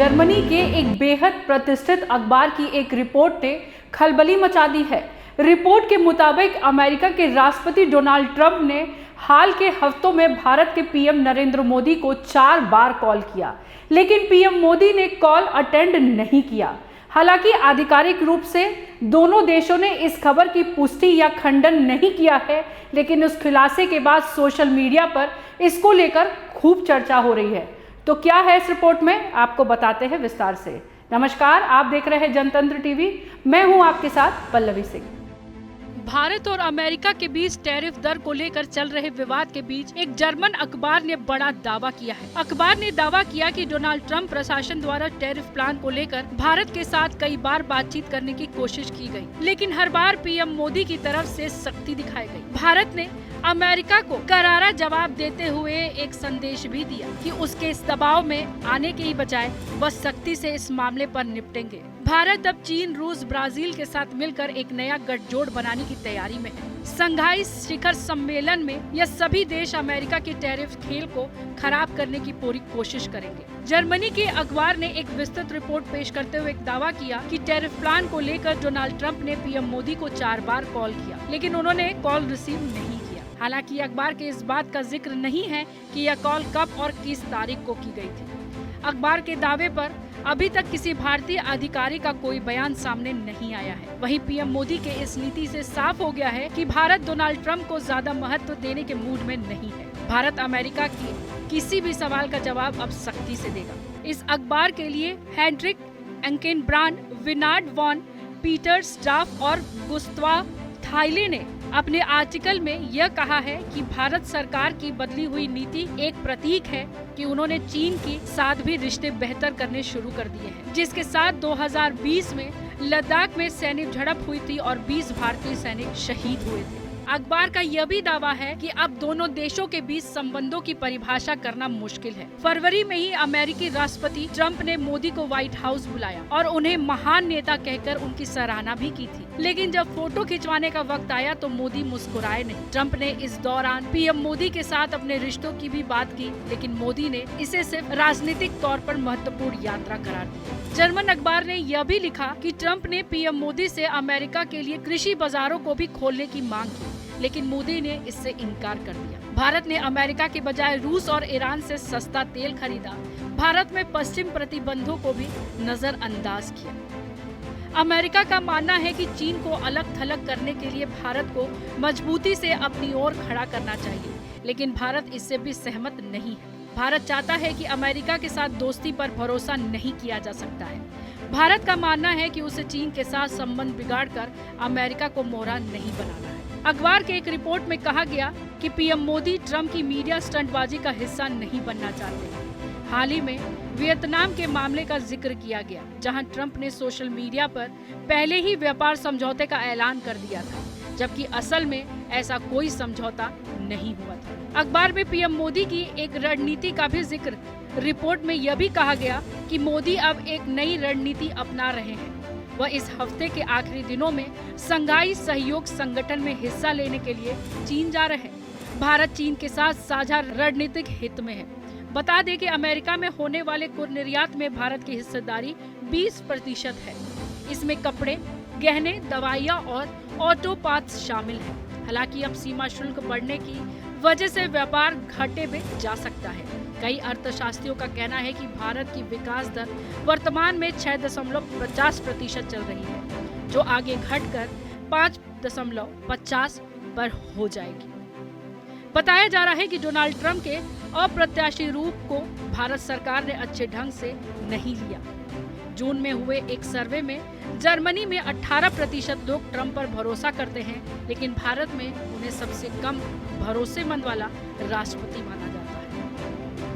Germany के एक बेहद प्रतिष्ठित अखबार की एक रिपोर्ट ने खलबली मचा दी है। रिपोर्ट के मुताबिक अमेरिका के राष्ट्रपति डोनाल्ड ट्रंप ने हाल के हफ्तों में भारत के पीएम नरेंद्र मोदी को 4 बार कॉल किया, लेकिन पीएम मोदी ने कॉल अटेंड नहीं किया। हालांकि आधिकारिक रूप से दोनों देशों ने इस खबर की पुष्टि या खंडन नहीं किया है, लेकिन उस खुलासे के बाद सोशल मीडिया पर इसको लेकर खूब चर्चा हो रही है। तो क्या है इस रिपोर्ट में, आपको बताते हैं विस्तार से। नमस्कार, आप देख रहे हैं जनतंत्र टीवी। मैं हूं आपके साथ पल्लवी सिंह। भारत और अमेरिका के बीच टैरिफ दर को लेकर चल रहे विवाद के बीच एक जर्मन अखबार ने बड़ा दावा किया है। अखबार ने दावा किया कि डोनाल्ड ट्रंप प्रशासन द्वारा टैरिफ प्लान को लेकर भारत के साथ कई बार बातचीत करने की कोशिश की गई, लेकिन हर बार पीएम मोदी की तरफ से सख्ती दिखाई गई। भारत ने अमेरिका को करारा जवाब देते हुए एक संदेश भी दिया कि उसके इस दबाव में आने के ही बजाय वह सख्ती से इस मामले पर निपटेंगे। भारत अब चीन, रूस, ब्राजील के साथ मिलकर एक नया गठजोड़ बनाने की तैयारी में है। शंघाई शिखर सम्मेलन में यह सभी देश अमेरिका के टैरिफ खेल को खराब करने की पूरी कोशिश करेंगे। जर्मनी के अखबार ने एक विस्तृत रिपोर्ट पेश करते हुए एक दावा किया कि टैरिफ प्लान को लेकर डोनाल्ड ट्रंप ने पीएम मोदी को 4 बार कॉल किया, लेकिन उन्होंने कॉल रिसीव नहीं किया। हालांकि अखबार के इस बात का जिक्र नहीं है कि यह कॉल कब और किस तारीख को की गई थी। अखबार के दावे पर अभी तक किसी भारतीय अधिकारी का कोई बयान सामने नहीं आया है। वहीं पीएम मोदी के इस नीति से साफ हो गया है कि भारत डोनाल्ड ट्रंप को ज्यादा महत्व देने के मूड में नहीं है। भारत अमेरिका की किसी भी सवाल का जवाब अब सख्ती से देगा। इस अखबार के लिए हेनरिक एंकेनब्रांड, विनार्ड वॉन पीटर्सडॉर्फ और गुस्ताव थाइले ने अपने आर्टिकल में यह कहा है कि भारत सरकार की बदली हुई नीति एक प्रतीक है कि उन्होंने चीन के साथ भी रिश्ते बेहतर करने शुरू कर दिए हैं, जिसके साथ 2020 में लद्दाख में सैनिक झड़प हुई थी और 20 भारतीय सैनिक शहीद हुए थे। अखबार का यह भी दावा है कि अब दोनों देशों के बीच संबंधों की परिभाषा करना मुश्किल है। फरवरी में ही अमेरिकी राष्ट्रपति ट्रंप ने मोदी को व्हाइट हाउस बुलाया और उन्हें महान नेता कहकर उनकी सराहना भी की थी, लेकिन जब फोटो खिंचवाने का वक्त आया तो मोदी मुस्कुराए नहीं। ट्रंप ने इस दौरान पीएम मोदी के साथ अपने रिश्तों की भी बात की, लेकिन मोदी ने इसे सिर्फ राजनीतिक तौर पर महत्वपूर्ण यात्रा करार दी। जर्मन अखबार ने यह भी लिखा कि ट्रंप ने पीएम मोदी से अमेरिका के लिए कृषि बाजारों को भी खोलने की मांग की, लेकिन मोदी ने इससे इनकार कर दिया। भारत ने अमेरिका के बजाय रूस और ईरान से सस्ता तेल खरीदा। भारत में पश्चिम प्रतिबंधों को भी नजरअंदाज किया। अमेरिका का मानना है कि चीन को अलग थलग करने के लिए भारत को मजबूती से अपनी ओर खड़ा करना चाहिए, लेकिन भारत इससे भी सहमत नहीं है। भारत चाहता है कि अमेरिका के साथ दोस्ती पर भरोसा नहीं किया जा सकता है। भारत का मानना है कि उसे चीन के साथ संबंध बिगाड़कर अमेरिका को मोहरा नहीं बनाना है। अखबार के एक रिपोर्ट में कहा गया कि पीएम मोदी ट्रंप की मीडिया स्टंटबाजी का हिस्सा नहीं बनना चाहते। हाल ही में वियतनाम के मामले का जिक्र किया गया, जहां ट्रंप ने सोशल मीडिया पर पहले ही व्यापार समझौते का ऐलान कर दिया था, जबकि असल में ऐसा कोई समझौता नहीं हुआ था। अखबार में पीएम मोदी की एक रणनीति का भी जिक्र। रिपोर्ट में यह भी कहा गया कि मोदी अब एक नई रणनीति अपना रहे हैं। वह इस हफ्ते के आखिरी दिनों में शंघाई सहयोग संगठन में हिस्सा लेने के लिए चीन जा रहे हैं। भारत चीन के साथ साझा रणनीतिक हित में है। बता दें कि अमेरिका में होने वाले कुल निर्यात में भारत की हिस्सेदारी 20% है। इसमें कपड़े, गहने, दवाइयाँ और ऑटो पार्ट्स शामिल हैं। हालांकि अब सीमा शुल्क बढ़ने की वजह से व्यापार घाटे में जा सकता है। कई अर्थशास्त्रियों का कहना है कि भारत की विकास दर वर्तमान में 6.50% चल रही है, जो आगे घटकर 5.50 पर हो जाएगी। बताया जा रहा है कि डोनाल्ड ट्रंप के अप्रत्याशित रूप को भारत सरकार ने अच्छे ढंग से नहीं लिया। जून में हुए एक सर्वे में जर्मनी में 18% लोग ट्रंप पर भरोसा करते हैं, लेकिन भारत में उन्हें सबसे कम भरोसेमंद वाला राष्ट्रपति माना